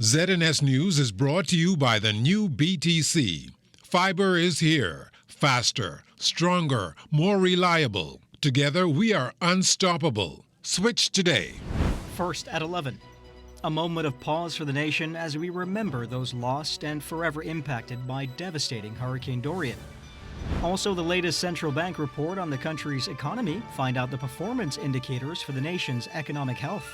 ZNS News is brought to you by the new BTC. Fiber is here. Faster, stronger, more reliable. Together we are unstoppable. Switch today. First at 11. A moment of pause for the nation as we remember those lost and forever impacted by devastating Hurricane Dorian. Also, the latest central bank report on the country's economy. Find out the performance indicators for the nation's economic health.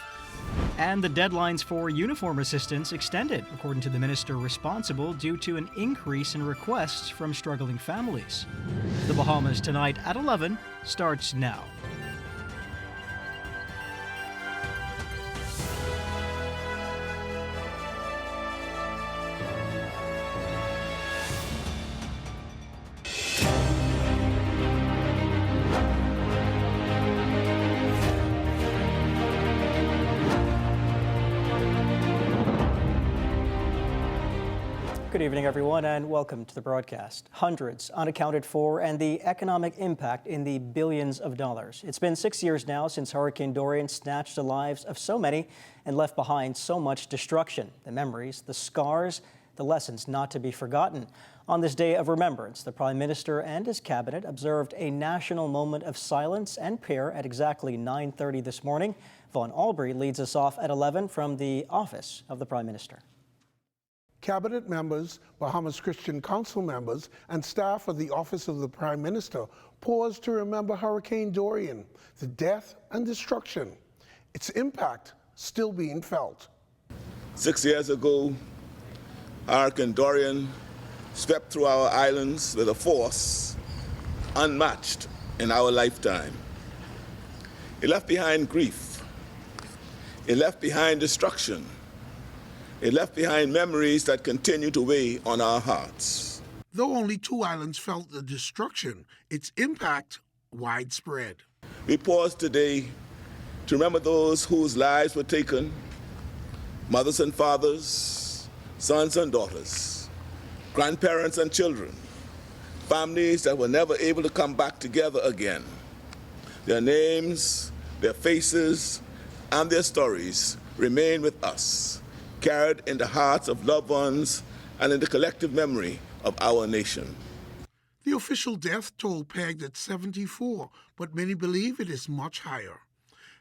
And the deadlines for uniform assistance extended, according to the minister responsible, due to an increase in requests from struggling families. The Bahamas tonight at 11 starts now. Good evening, everyone, and welcome to the broadcast. Hundreds unaccounted for and the economic impact in the billions of dollars. It's been 6 years now since Hurricane Dorian snatched the lives of so many and left behind so much destruction. The memories, the scars, the lessons not to be forgotten. On this day of remembrance, the Prime Minister and his cabinet observed a national moment of silence and prayer at exactly 9:30 this morning. Vaughn Albury leads us off at 11 from the office of the Prime Minister. Cabinet members, Bahamas Christian Council members, and staff of the Office of the Prime Minister paused to remember Hurricane Dorian, the death and destruction, its impact still being felt. 6 years ago, Hurricane Dorian swept through our islands with a force unmatched in our lifetime. It left behind grief. It left behind destruction. It left behind memories that continue to weigh on our hearts. Though only 2 islands felt the destruction, its impact widespread. We pause today to remember those whose lives were taken, mothers and fathers, sons and daughters, grandparents and children, families that were never able to come back together again. Their names, their faces, and their stories remain with us, carried in the hearts of loved ones and in the collective memory of our nation. The official death toll pegged at 74, but many believe it is much higher.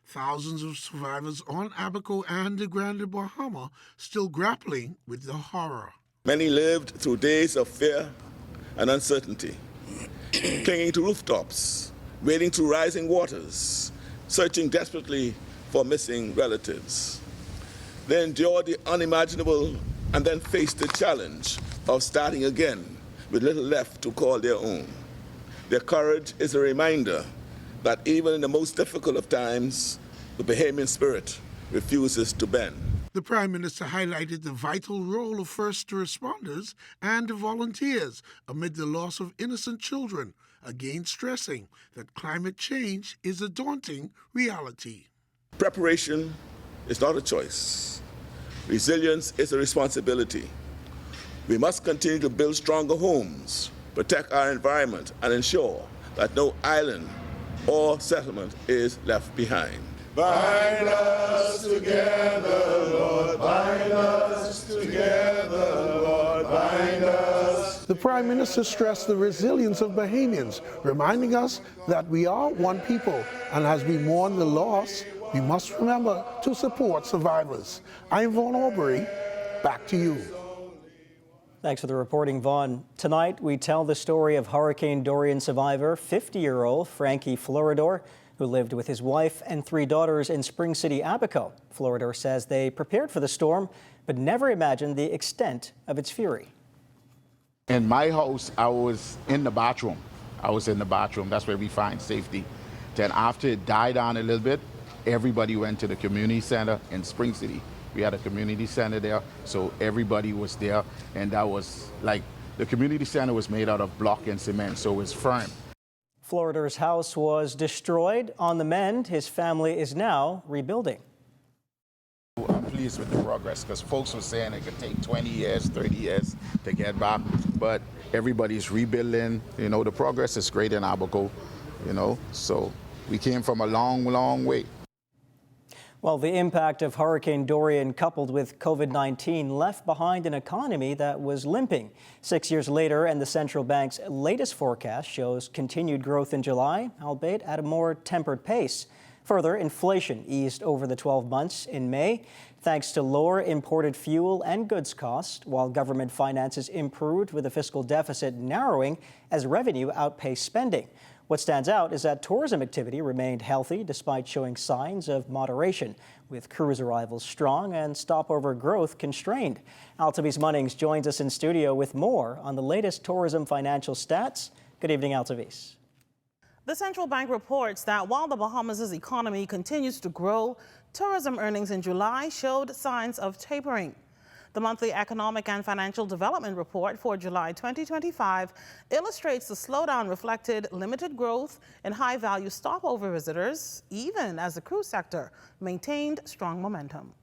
Thousands of survivors on Abaco and the Grand Bahama still grappling with the horror. Many lived through days of fear and uncertainty, clinging to rooftops, wading through rising waters, searching desperately for missing relatives. They endured the unimaginable and then faced the challenge of starting again with little left to call their own. Their courage is a reminder that even in the most difficult of times, the Bahamian spirit refuses to bend. The Prime Minister highlighted the vital role of first responders and the volunteers amid the loss of innocent children, again stressing that climate change is a daunting reality. Preparation is not a choice. Resilience is a responsibility. We must continue to build stronger homes, protect our environment, and ensure that no island or settlement is left behind. Bind us together, Lord, bind us together, Lord, bind us. The Prime Minister stressed the resilience of Bahamians, reminding us that we are one people, and as we mourn the loss, we must remember to support survivors. I'm Vaughn Albury. Back to you. Thanks for the reporting, Vaughn. Tonight, we tell the story of Hurricane Dorian survivor, 50-year-old Frankie Floridor, who lived with his wife and 3 daughters in Spring City, Abaco. Floridor says they prepared for the storm, but never imagined the extent of its fury. In my house, I was in the bathroom. That's where we find safety. Then after it died down a little bit, everybody went to the community center in Spring City. We had a community center there, so everybody was there, and that was like, the community center was made out of block and cement, so it was firm. Floridor's house was destroyed. On the mend, his family is now rebuilding. I'm pleased with the progress, because folks were saying it could take 20 years, 30 years to get back, but everybody's rebuilding. You know, the progress is great in Abaco, you know, so we came from a long, long way. Well, the impact of Hurricane Dorian coupled with COVID-19 left behind an economy that was limping. 6 years later, and the central bank's latest forecast shows continued growth in July, albeit at a more tempered pace. Further, inflation eased over the 12 months in May, thanks to lower imported fuel and goods costs, while government finances improved with the fiscal deficit narrowing as revenue outpaced spending. What stands out is that tourism activity remained healthy despite showing signs of moderation, with cruise arrivals strong and stopover growth constrained. Altavis Munnings joins us in studio with more on the latest tourism financial stats. Good evening, Altavis. The central bank reports that while the Bahamas' economy continues to grow, tourism earnings in July showed signs of tapering. The monthly Economic and Financial Development Report for July 2025 illustrates the slowdown reflected limited growth in high-value stopover visitors, even as the cruise sector maintained strong momentum.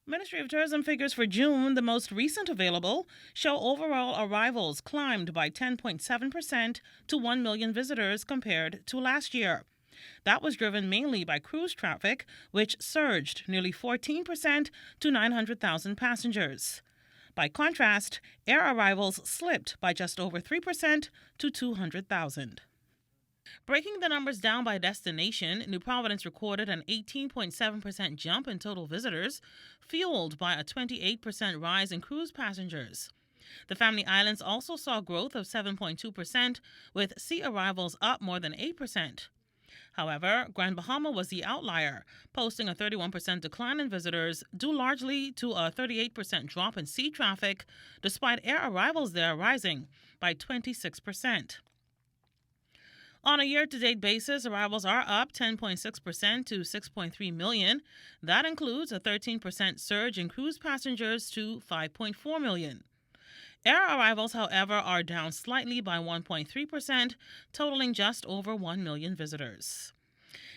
Ministry of Tourism figures for June, the most recent available, show overall arrivals climbed by 10.7% to 1 million visitors compared to last year. That was driven mainly by cruise traffic, which surged nearly 14% to 900,000 passengers. By contrast, air arrivals slipped by just over 3% to 200,000. Breaking the numbers down by destination, New Providence recorded an 18.7% jump in total visitors, fueled by a 28% rise in cruise passengers. The Family Islands also saw growth of 7.2%, with sea arrivals up more than 8%. However, Grand Bahama was the outlier, posting a 31% decline in visitors, due largely to a 38% drop in sea traffic, despite air arrivals there rising by 26%. On a year-to-date basis, arrivals are up 10.6% to 6.3 million. That includes a 13% surge in cruise passengers to 5.4 million. Air arrivals, however, are down slightly by 1.3%, totaling just over 1 million visitors.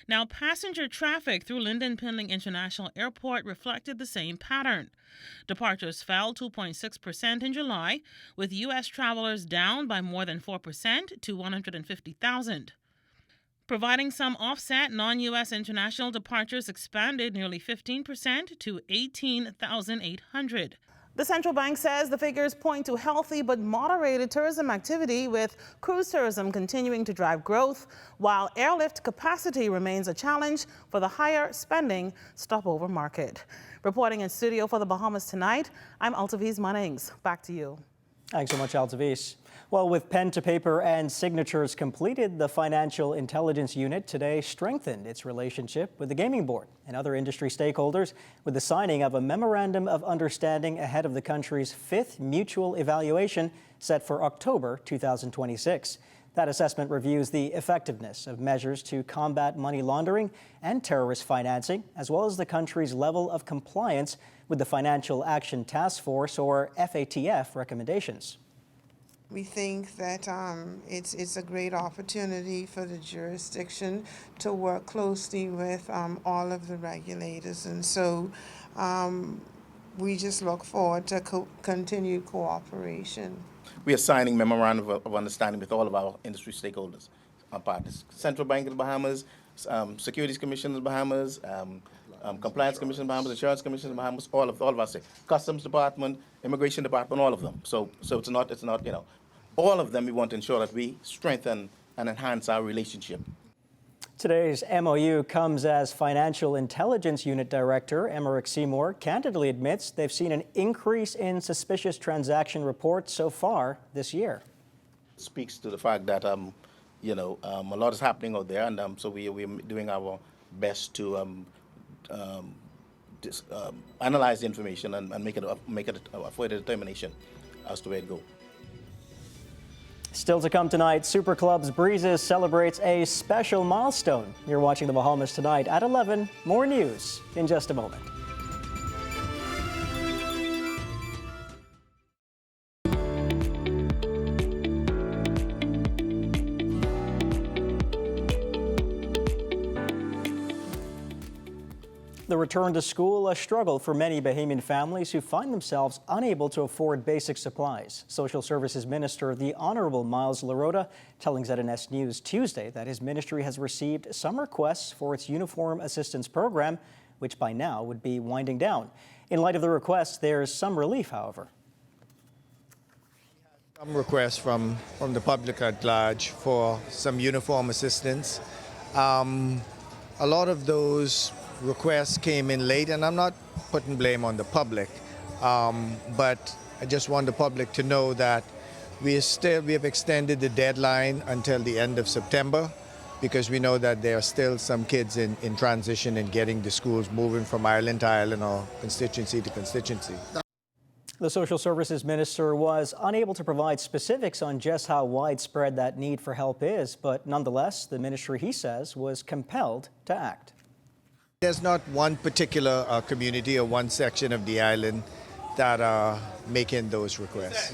Now, passenger traffic through Lynden Pinling International Airport reflected the same pattern. Departures fell 2.6% in July, with U.S. travelers down by more than 4% to 150,000. Providing some offset, non-U.S. international departures expanded nearly 15% to 18,800. The central bank says the figures point to healthy but moderated tourism activity, with cruise tourism continuing to drive growth, while airlift capacity remains a challenge for the higher spending stopover market. Reporting in studio for the Bahamas tonight, I'm Altavis Munnings. Back to you. Thanks so much, Altavis. Well, with pen to paper and signatures completed, the Financial Intelligence Unit today strengthened its relationship with the Gaming Board and other industry stakeholders with the signing of a Memorandum of Understanding ahead of the country's 5th mutual evaluation set for October 2026. That assessment reviews the effectiveness of measures to combat money laundering and terrorist financing, as well as the country's level of compliance with the Financial Action Task Force, or FATF, recommendations. We think that it's a great opportunity for the jurisdiction to work closely with all of the regulators, and so we just look forward to continued cooperation. We are signing memorandum of understanding with all of our industry stakeholders, our partners, Central Bank of the Bahamas, Securities Commission of the Bahamas, Compliance Commission of the Bahamas, Insurance Commission of the Bahamas, all of us, Customs Department, Immigration Department, all of them. So it's not all of them. We want to ensure that we strengthen and enhance our relationship. Today's MOU comes as Financial Intelligence Unit Director Emmerich Seymour candidly admits they've seen an increase in suspicious transaction reports so far this year. It speaks to the fact that a lot is happening out there, and so we're doing our best to analyze the information and make it a further determination as to where it goes. Still to come tonight, Super Club's Breezes celebrates a special milestone. You're watching the Bahamas tonight at 11. More news in just a moment. The return to school, a struggle for many Bahamian families who find themselves unable to afford basic supplies. Social Services Minister, the Honorable Miles Larota, telling ZNS News Tuesday that his ministry has received some requests for its Uniform Assistance Program, which by now would be winding down. In light of the request, there's some relief, however. Some requests from the public at large for some uniform assistance. A lot of those requests came in late, and I'm not putting blame on the public, but I just want the public to know that we have extended the deadline until the end of September, because we know that there are still some kids in transition and getting to schools, moving from island to island or constituency to constituency. The Social Services Minister was unable to provide specifics on just how widespread that need for help is, but nonetheless, the ministry, he says, was compelled to act. There's not one particular community or one section of the island that are making those requests.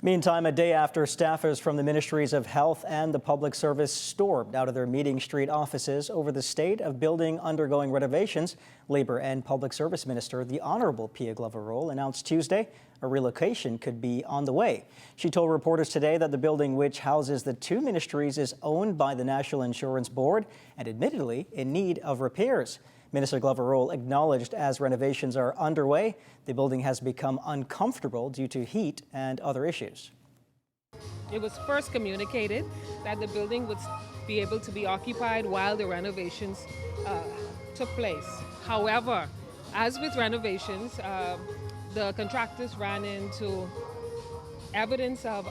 Meantime, a day after staffers from the Ministries of Health and the Public Service stormed out of their Meeting Street offices over the state of building undergoing renovations, Labor and Public Service Minister, the Honourable Pia Glover-Roll, announced Tuesday a relocation could be on the way. She told reporters today that the building, which houses the two ministries, is owned by the National Insurance Board and admittedly in need of repairs. Minister Glover-Roll acknowledged as renovations are underway, the building has become uncomfortable due to heat and other issues. It was first communicated that the building would be able to be occupied while the renovations took place. However, as with renovations, the contractors ran into evidence of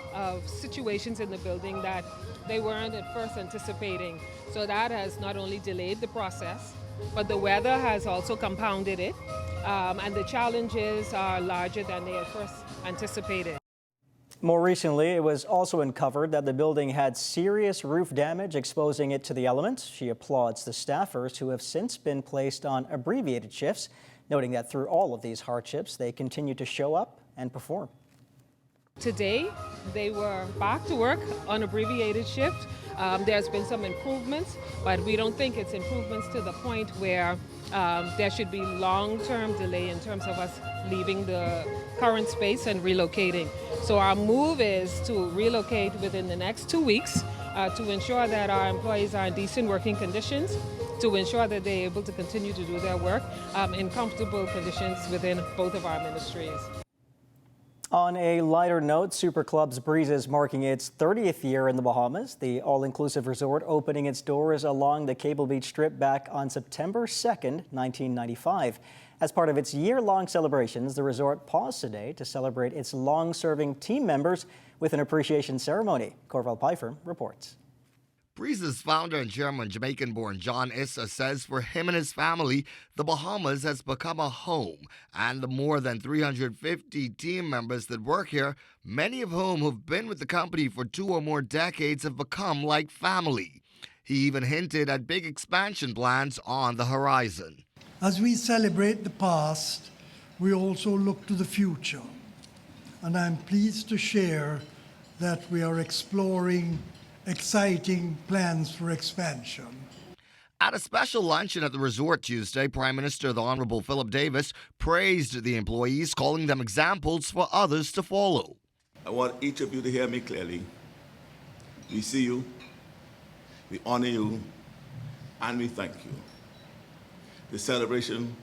situations in the building that they weren't at first anticipating. So that has not only delayed the process, but the weather has also compounded it, and the challenges are larger than they at first anticipated. More recently, it was also uncovered that the building had serious roof damage, exposing it to the elements. She applauds the staffers who have since been placed on abbreviated shifts, noting that through all of these hardships, they continue to show up and perform. Today, they were back to work on abbreviated shift. There's been some improvements, but we don't think it's improvements to the point where there should be long-term delay in terms of us leaving the current space and relocating. So our move is to relocate within the next 2 weeks to ensure that our employees are in decent working conditions, to ensure that they're able to continue to do their work in comfortable conditions within both of our ministries. On a lighter note, Super Club's Breezes marking its 30th year in the Bahamas. The all-inclusive resort opening its doors along the Cable Beach Strip back on September 2nd, 1995. As part of its year-long celebrations, the resort paused today to celebrate its long-serving team members with an appreciation ceremony. Corval Pfeiffer reports. Breeze's founder and chairman, Jamaican-born John Issa, says for him and his family, the Bahamas has become a home, and the more than 350 team members that work here, many of whom have been with the company for 2 or more decades, have become like family. He even hinted at big expansion plans on the horizon. As we celebrate the past, we also look to the future, and I'm pleased to share that we are exploring exciting plans for expansion. At a special luncheon at the resort Tuesday, Prime Minister the Honourable Philip Davis praised the employees, calling them examples for others to follow. I want each of you to hear me clearly. We see you, we honor you, and we thank you. The celebration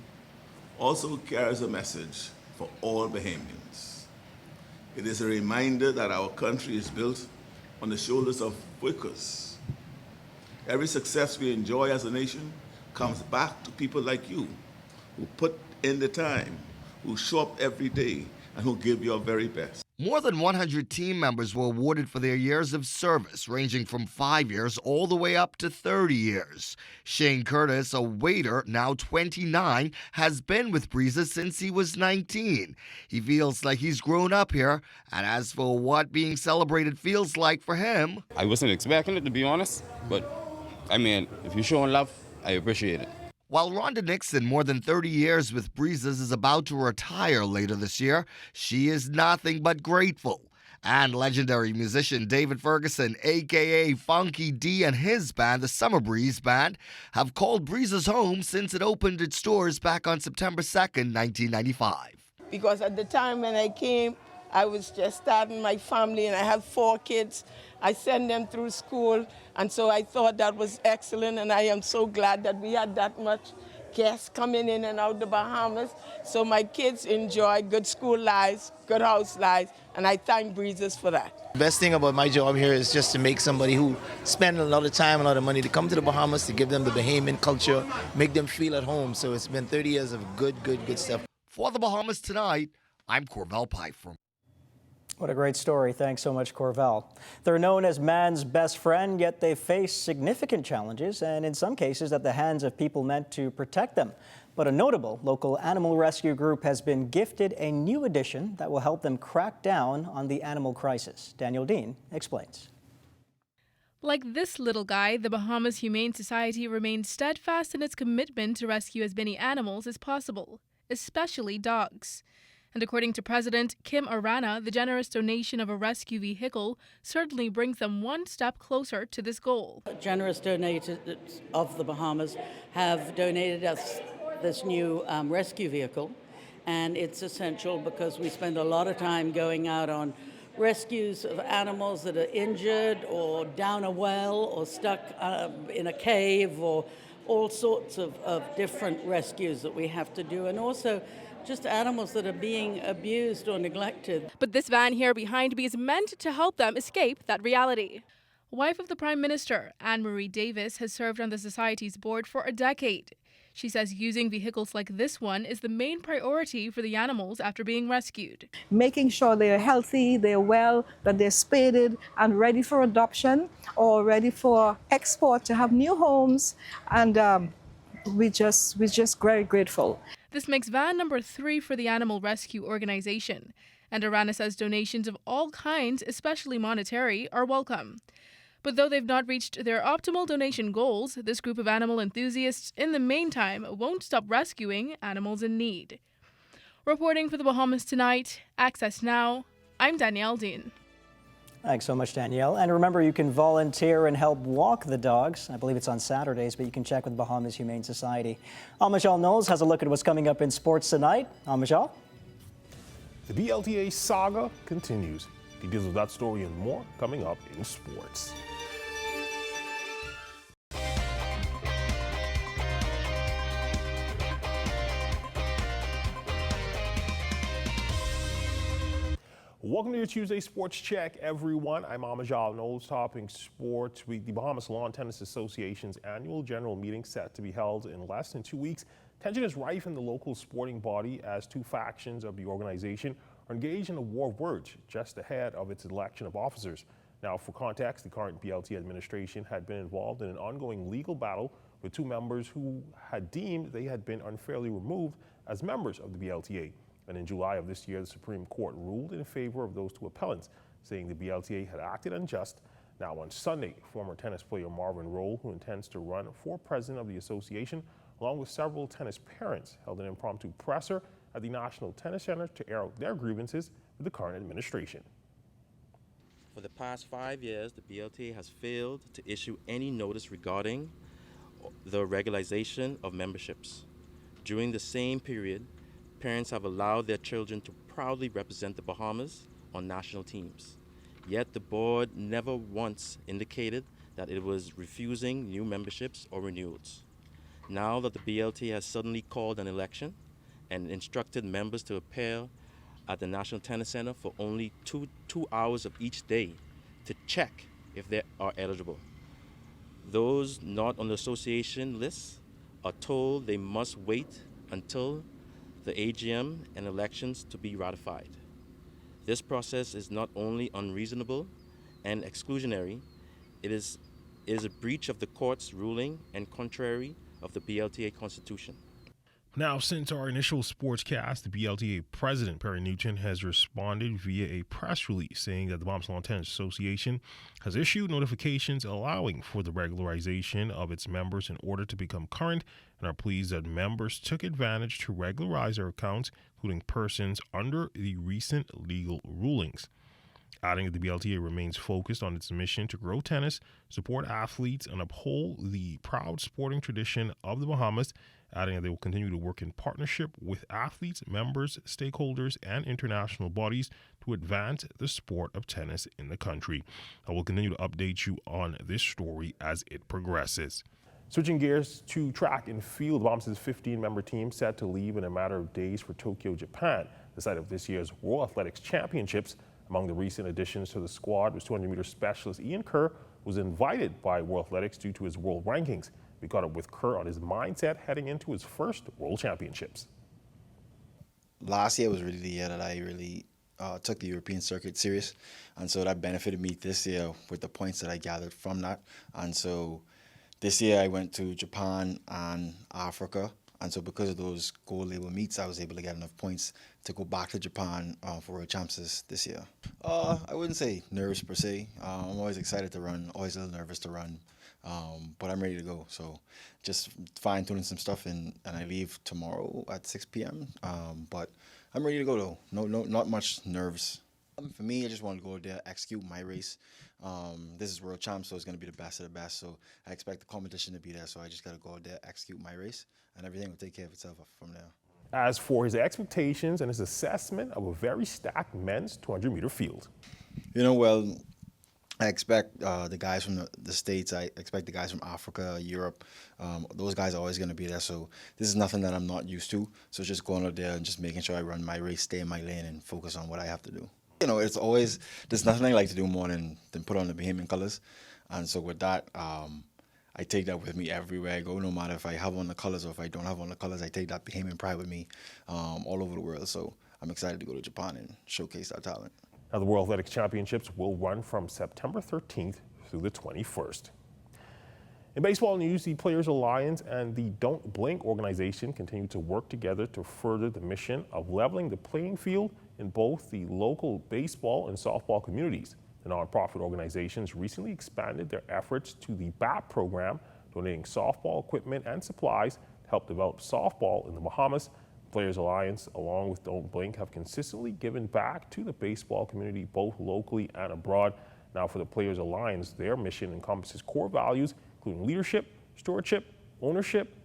also carries a message for all Bahamians. It is a reminder that our country is built on the shoulders of workers. Every success we enjoy as a nation comes back to people like you, who put in the time, who show up every day, and who give your very best. More than 100 team members were awarded for their years of service, ranging from 5 years all the way up to 30 years. Shane Curtis, a waiter, now 29, has been with Breezes since he was 19. He feels like he's grown up here, and as for what being celebrated feels like for him... I wasn't expecting it, to be honest, but, I mean, if you're showing love, I appreciate it. While Rhonda Nixon, more than 30 years with Breezes, is about to retire later this year, she is nothing but grateful. And legendary musician David Ferguson, a.k.a. Funky D, and his band, the Summer Breeze Band, have called Breezes home since it opened its doors back on September 2nd, 1995. Because at the time when I came, I was just starting my family, and I have 4 kids. I sent them through school, and so I thought that was excellent, and I am so glad that we had that much guests coming in and out the Bahamas. So my kids enjoy good school lives, good house lives, and I thank Breezes for that. The best thing about my job here is just to make somebody who spend a lot of time, a lot of money to come to the Bahamas, to give them the Bahamian culture, make them feel at home. So it's been 30 years of good stuff. For the Bahamas Tonight, I'm Corvell Pfeiffer. What a great story. Thanks so much, Corvell. They're known as man's best friend, yet they face significant challenges and in some cases at the hands of people meant to protect them. But a notable local animal rescue group has been gifted a new addition that will help them crack down on the animal crisis. Daniel Dean explains. Like this little guy, the Bahamas Humane Society remains steadfast in its commitment to rescue as many animals as possible, especially dogs. And according to President Kim Arana, the generous donation of a rescue vehicle certainly brings them one step closer to this goal. Generous donators of the Bahamas have donated us this new rescue vehicle, and it's essential because we spend a lot of time going out on rescues of animals that are injured or down a well or stuck in a cave, or all sorts of different rescues that we have to do, and also just animals that are being abused or neglected. But this van here behind me is meant to help them escape that reality. Wife of the Prime Minister, Anne-Marie Davis, has served on the Society's board for a decade. She says using vehicles like this one is the main priority for the animals after being rescued. Making sure they're healthy, they're well, that they're spaded and ready for adoption or ready for export to have new homes, and we're just very grateful. This makes van number 3 for the animal rescue organization. And Arana says donations of all kinds, especially monetary, are welcome. But though they've not reached their optimal donation goals, this group of animal enthusiasts in the meantime won't stop rescuing animals in need. Reporting for the Bahamas Tonight, Access Now, I'm Danielle Dean. Thanks so much, Danielle. And remember, you can volunteer and help walk the dogs. I believe it's on Saturdays, but you can check with Bahamas Humane Society. Amajal Knowles has a look at what's coming up in sports tonight. Amajal? The BLTA saga continues. Details of that story and more coming up in sports. Welcome to your Tuesday Sports Check, everyone. I'm Amajal Knowles, topping sports week. The Bahamas Lawn Tennis Association's annual general meeting set to be held in less than 2 weeks. Tension is rife in the local sporting body as two factions of the organization are engaged in a war of words just ahead of its election of officers. Now, for context, the current BLT administration had been involved in an ongoing legal battle with two members who had deemed they had been unfairly removed as members of the BLTA. And in July of this year, the Supreme Court ruled in favor of those two appellants, saying the BLTA had acted unjust. Now on Sunday, former tennis player Marvin Roll, who intends to run for president of the association, along with several tennis parents, held an impromptu presser at the National Tennis Center to air out their grievances with the current administration. For the past 5 years, the BLTA has failed to issue any notice regarding the regularization of memberships. During the same period, parents have allowed their children to proudly represent the Bahamas on national teams. Yet the board never once indicated that it was refusing new memberships or renewals. Now that the BLT has suddenly called an election and instructed members to appear at the National Tennis Center for only two hours of each day to check if they are eligible. Those not on the association list are told they must wait until the AGM and elections to be ratified. This process is not only unreasonable and exclusionary, it is a breach of the court's ruling and contrary of the BLTA Constitution. Now, since our initial sportscast, the BLTA president, Perry Nugent, has responded via a press release saying that the Bahamas Lawn Tennis Association has issued notifications allowing for the regularization of its members in order to become current, and are pleased that members took advantage to regularize their accounts, including persons under the recent legal rulings. Adding that the BLTA remains focused on its mission to grow tennis, support athletes, and uphold the proud sporting tradition of the Bahamas, adding that they will continue to work in partnership with athletes, members, stakeholders, and international bodies to advance the sport of tennis in the country. I will continue to update you on this story as it progresses. Switching gears to track and field, the Bahamas' 15-member team set to leave in a matter of days for Tokyo, Japan, the site of this year's World Athletics Championships. Among the recent additions to the squad was 200-meter specialist Ian Kerr, who was invited by World Athletics due to his world rankings. We caught up with Kerr on his mindset heading into his first World Championships. Last year was really the year that I really took the European circuit serious, and so that benefited me this year with the points that I gathered from that. And so this year I went to Japan and Africa, and so because of those gold label meets, I was able to get enough points to go back to Japan for World Champs this year. I wouldn't say nervous per se. I'm always excited to run, always a little nervous to run, but I'm ready to go. So just fine-tuning some stuff, and I leave tomorrow at 6 p.m. But I'm ready to go though. Not much nerves. For me, I just want to go there, execute my race. This is World Champs, so it's going to be the best of the best. So I expect the competition to be there. So I just got to go out there, execute my race, and everything will take care of itself from there. As for his expectations and his assessment of a very stacked men's 200-meter field. Well, I expect the guys from the States, I expect the guys from Africa, Europe, those guys are always going to be there. So this is nothing that I'm not used to. So just going out there and just making sure I run my race, stay in my lane, and focus on what I have to do. It's always, there's nothing I like to do more than put on the Bahamian colors. And so with that, I take that with me everywhere I go, no matter if I have on the colors or if I don't have on the colors. I take that Bahamian pride with me all over the world. So I'm excited to go to Japan and showcase our talent. Now, the World Athletics Championships will run from September 13th through the 21st. In baseball news, the Players Alliance and the Don't Blink organization continue to work together to further the mission of leveling the playing field in both the local baseball and softball communities. The nonprofit organizations recently expanded their efforts to the BAP program, donating softball equipment and supplies to help develop softball in the Bahamas. Players Alliance, along with Don't Blink, have consistently given back to the baseball community both locally and abroad. Now, for the Players Alliance, their mission encompasses core values including leadership, stewardship, ownership,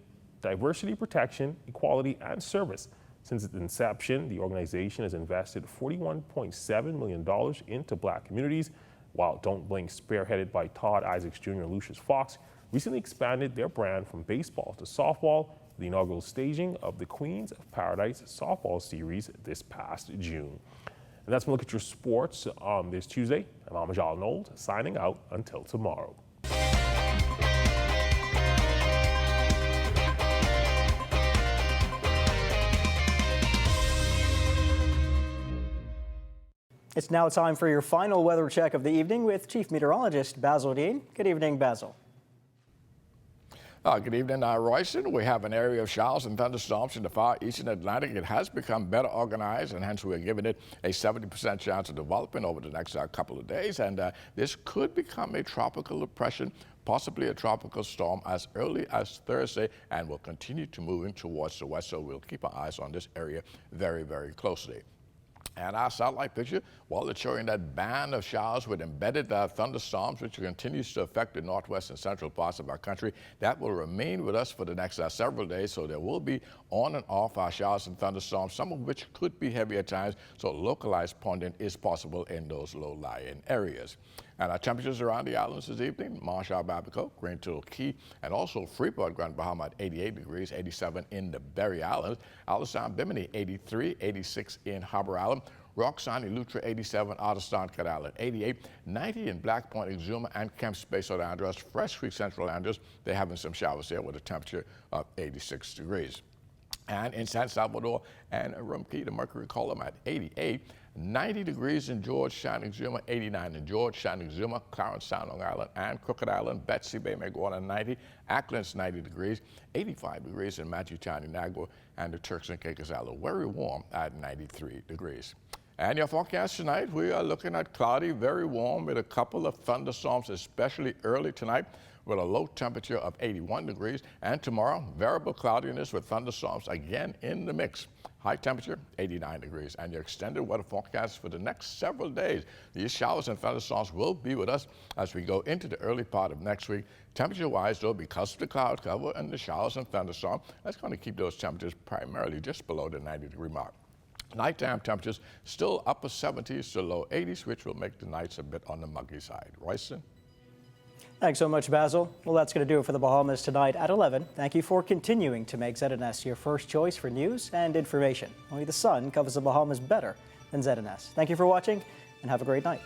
diversity protection, equality, and service. Since its inception, the organization has invested $41.7 million into black communities, while Don't Blink, spearheaded by Todd Isaacs Jr. and Lucius Fox, recently expanded their brand from baseball to softball, the inaugural staging of the Queens of Paradise softball series this past June. And that's a look at your sports on this Tuesday. I'm Amajal Knowles, signing out until tomorrow. It's now time for your final weather check of the evening with Chief Meteorologist Basil Dean. Good evening, Basil. Good evening, Royston. We have an area of showers and thunderstorms in the far eastern Atlantic. It has become better organized, and hence we're giving it a 70% chance of developing over the next couple of days. And this could become a tropical depression, possibly a tropical storm as early as Thursday, and will continue to moving towards the west. So we'll keep our eyes on this area very, very closely. And our satellite picture, well, it's showing that band of showers with embedded thunderstorms, which continues to affect the northwest and central parts of our country. That will remain with us for the next several days, so there will be on and off our showers and thunderstorms, some of which could be heavy at times, so localized ponding is possible in those low-lying areas. And our temperatures around the islands this evening: Marshall, Babico, Green Turtle Key, and also Freeport, Grand Bahama at 88 degrees, 87 in the Berry Islands, Alisan, Bimini 83, 86 in Harbor Island, Roxanne, Eleuthera 87, Otterstown, Cat Island 88, 90 in Black Point, Exuma, and Camp Space St. Andrews, Fresh Creek, Central Andrews. They're having some showers there with a temperature of 86 degrees. And in San Salvador and Rumkey, the mercury column at 88, 90 degrees in Georgetown, Exuma, 89 in Georgetown, Exuma, Clarence Sound, Long Island, and Crooked Island, Betsy Bay, Maguana, 90, Ackland's 90 degrees, 85 degrees in Matthew-Town, Inagua, and the Turks and Caicos Island, very warm at 93 degrees. And your forecast tonight, we are looking at cloudy, very warm with a couple of thunderstorms, especially early tonight, with a low temperature of 81 degrees. And tomorrow, variable cloudiness with thunderstorms again in the mix. High temperature, 89 degrees. And your extended weather forecast for the next several days. These showers and thunderstorms will be with us as we go into the early part of next week. Temperature-wise, though, because of the cloud cover and the showers and thunderstorms, that's going to keep those temperatures primarily just below the 90-degree mark. Nighttime temperatures still upper 70s to low 80s, which will make the nights a bit on the muggy side. Royston? Thanks so much, Basil. Well, that's going to do it for the Bahamas tonight at 11. Thank you for continuing to make ZNS your first choice for news and information. Only the sun covers the Bahamas better than ZNS. Thank you for watching and have a great night.